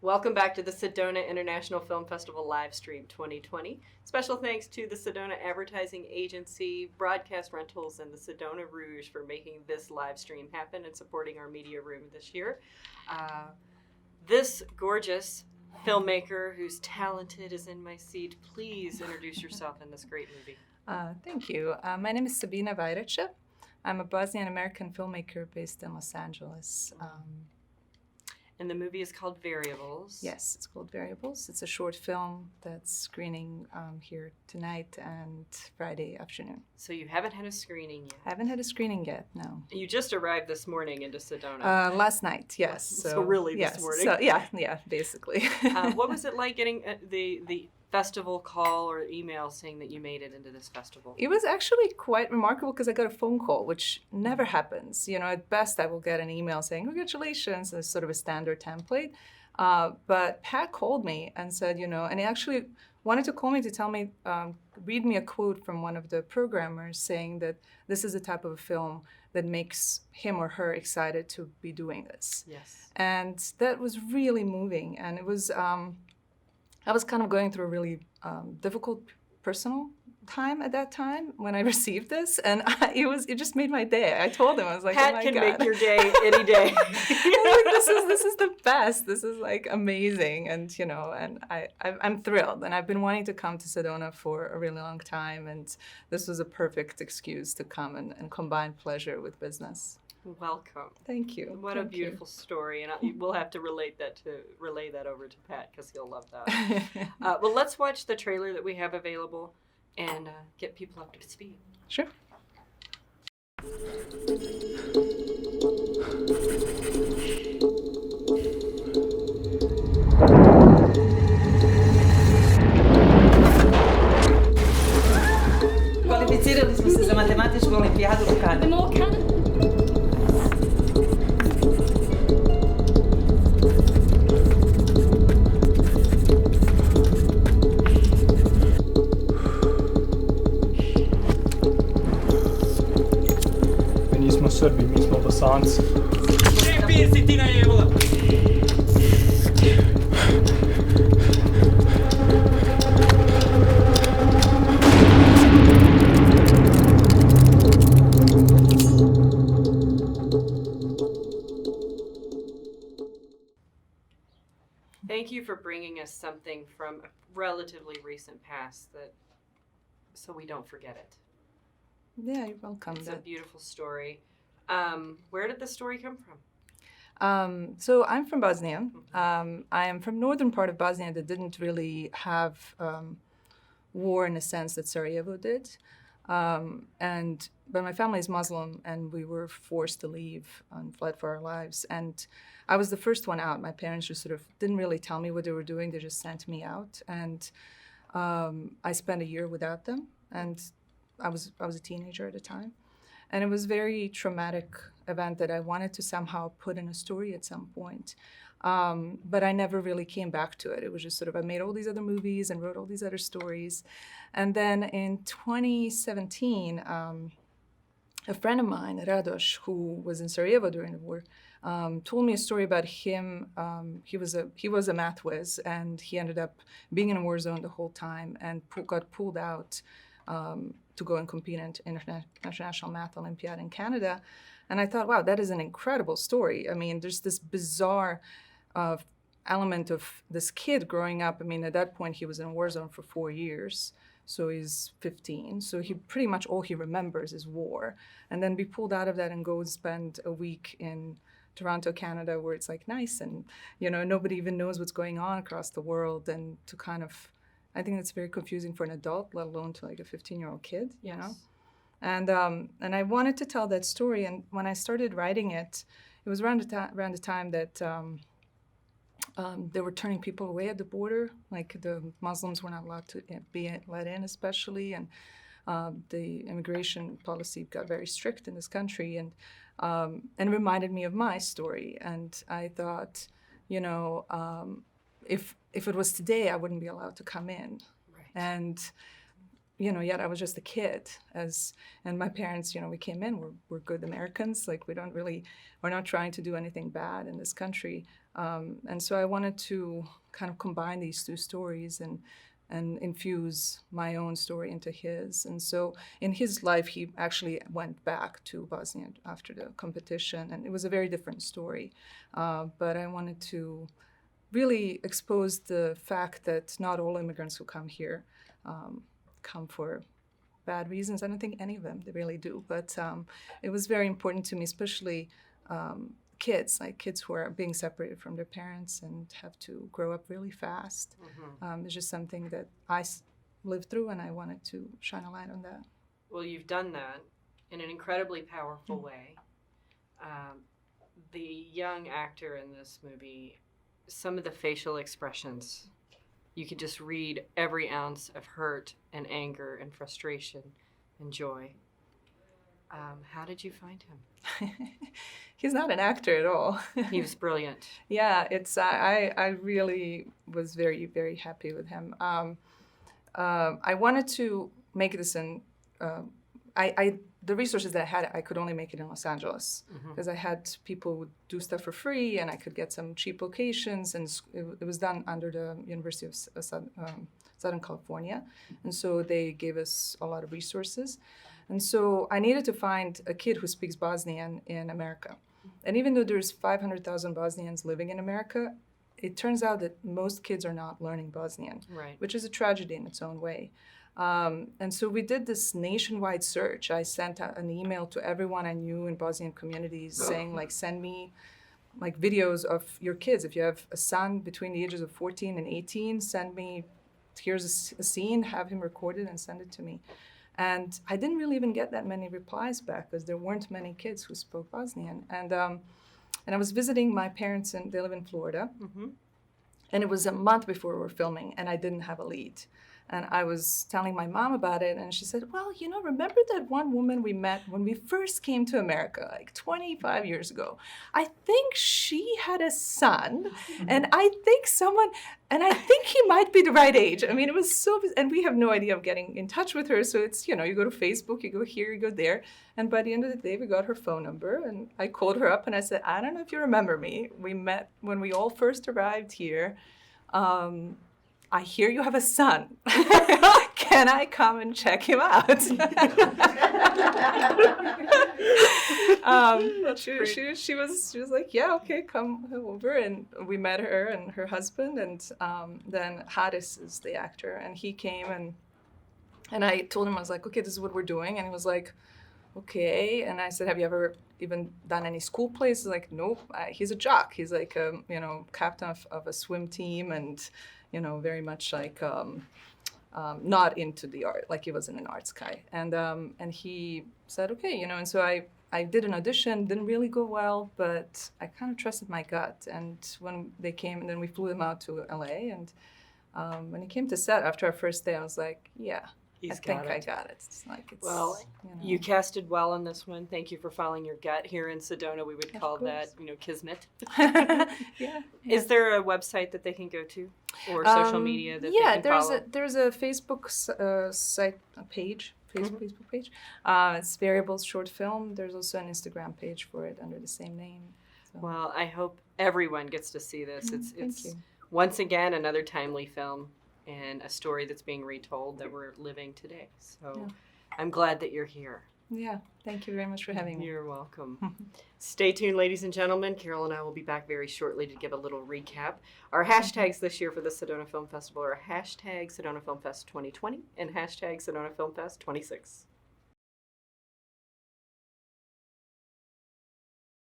Welcome back to the Sedona International Film Festival live stream 2020. Special thanks to the Sedona Advertising Agency, Broadcast Rentals, and the Sedona Rouge for making this live stream happen and supporting our media room this year. This gorgeous filmmaker who's talented is in my seat. Please introduce yourself in this great movie. Thank you. My name is Sabina Vajraca. I'm a Bosnian American filmmaker based in Los Angeles. And the movie is called Variables. Yes, it's called Variables. It's a short film that's screening here tonight and Friday afternoon. So you haven't had a screening yet? Haven't had a screening yet, no. You just arrived this morning into Sedona. Last night, yes. So really this morning? So, yeah, basically. What was it like getting the festival call or email saying that you made it into this festival? It was actually quite remarkable because I got a phone call, which never happens. You know, at best I will get an email saying, congratulations, as sort of a standard template. But Pat called me and said, and he actually wanted to call me to tell me, read me a quote from one of the programmers saying that this is the type of a film that makes him or her excited to be doing this. Yes. And that was really moving. And it was, I was kind of going through a really difficult personal time at that time when I received this, and it just made my day. I told him, I was like, Pat oh my can God. make your day any day. I was like, this is the best. This is like amazing, and and I'm thrilled. And I've been wanting to come to Sedona for a really long time, and this was a perfect excuse to come and combine pleasure with business. Welcome. Thank you. What a beautiful story, and we'll have to relay that over to Pat because he'll love that. Well, let's watch the trailer that we have available and get people up to speed. Sure. Kvalificirali smo se za matematičku olimpijadu u Kanadi. Mi nismo Srbi, mi smo Bosanci. Čepir si ti najebola! Thank you for bringing us something from a relatively recent past so we don't forget it. Yeah, you're welcome. It's a beautiful story. Where did the story come from? So I'm from Bosnia. I am from northern part of Bosnia that didn't really have war in the sense that Sarajevo did. But my family is Muslim, and we were forced to leave and fled for our lives. And I was the first one out. My parents just sort of didn't really tell me what they were doing. They just sent me out, and I spent a year without them. And I was a teenager at the time, and it was a very traumatic event that I wanted to somehow put in a story at some point. But I never really came back to it. It was just sort of, I made all these other movies and wrote all these other stories. And then in 2017, a friend of mine, Radoš, who was in Sarajevo during the war, told me a story about him. He was a math whiz, and he ended up being in a war zone the whole time and got pulled out to go and compete in International Math Olympiad in Canada. And I thought, wow, that is an incredible story. I mean, there's this bizarre element of this kid growing up. I mean, at that point, he was in a war zone for 4 years. So he's 15. So he pretty much all he remembers is war. And then be pulled out of that and go and spend a week in Toronto, Canada, where it's like nice and, nobody even knows what's going on across the world. And to kind of, I think it's very confusing for an adult, let alone to like a 15-year-old kid, you know? And I wanted to tell that story. And when I started writing it, it was around the time that they were turning people away at the border. Like the Muslims were not allowed to be let in, especially, and the immigration policy got very strict in this country, and it reminded me of my story. And I thought, if it was today, I wouldn't be allowed to come in. Right. And yet I was just a kid. And my parents, we came in, we're good Americans. Like we're not trying to do anything bad in this country. And so I wanted to kind of combine these two stories and infuse my own story into his. And so in his life, he actually went back to Bosnia after the competition, and it was a very different story. But I wanted to really expose the fact that not all immigrants who come here come for bad reasons. I don't think any of them, they really do. But it was very important to me, especially kids who are being separated from their parents and have to grow up really fast. It's just something that I lived through, and I wanted to shine a light on that. Well, you've done that in an incredibly powerful way. The young actor in this movie, some of the facial expressions, you could just read every ounce of hurt and anger and frustration and joy. How did you find him? He's not an actor at all. He was brilliant. Yeah, I really was very, very happy with him. I wanted to make this the resources that I had, I could only make it in Los Angeles because I had people who would do stuff for free, and I could get some cheap locations, and it was done under the University of Southern California, and so they gave us a lot of resources. And so I needed to find a kid who speaks Bosnian in America. And even though there's 500,000 Bosnians living in America, it turns out that most kids are not learning Bosnian, Right. which is a tragedy in its own way. And so we did this nationwide search. I sent an email to everyone I knew in Bosnian communities saying, like, send me like videos of your kids. If you have a son between the ages of 14 and 18, send me, here's a scene, have him recorded and send it to me. And I didn't really even get that many replies back because there weren't many kids who spoke Bosnian. And I was visiting my parents, and they live in Florida. And it was a month before we were filming, and I didn't have a lead. And I was telling my mom about it, and she said, well, remember that one woman we met when we first came to America, like 25 years ago? I think she had a son, and I think he might be the right age. I mean, it was so, and we have no idea of getting in touch with her. So it's, you go to Facebook, you go here, you go there. And by the end of the day, we got her phone number, and I called her up, and I said, I don't know if you remember me. We met when we all first arrived here. I hear you have a son. Can I come and check him out? She was like, yeah, okay, come over. And we met her and her husband, and then Haris is the actor, and he came, and I told him, I was like, okay, this is what we're doing. And he was like, okay. And I said, have you ever even done any school plays? He's like, nope. He's a jock. He's like a captain of a swim team, and very much like not into the art, like he wasn't an arts guy. And he said, okay, and so I did an audition, didn't really go well, but I kind of trusted my gut. And when they came, and then we flew them out to LA, and when he came to set after our first day, I was like, yeah, I think I got it. Well, you casted well on this one. Thank you for following your gut. Here in Sedona, we would call that, kismet. Yeah. Is there a website that they can go to, or social media that they can follow? There's a Facebook site page. Facebook page. It's Variables Short Film. There's also an Instagram page for it under the same name. So. Well, I hope everyone gets to see this. Thank you. Once again another timely film and a story that's being retold that we're living today. So I'm glad that you're here. Yeah, thank you very much for having me. You're welcome. Stay tuned, ladies and gentlemen. Carol and I will be back very shortly to give a little recap. Our hashtags this year for the Sedona Film Festival are hashtag Sedona Film Fest 2020 and hashtag Sedona Film Fest 26.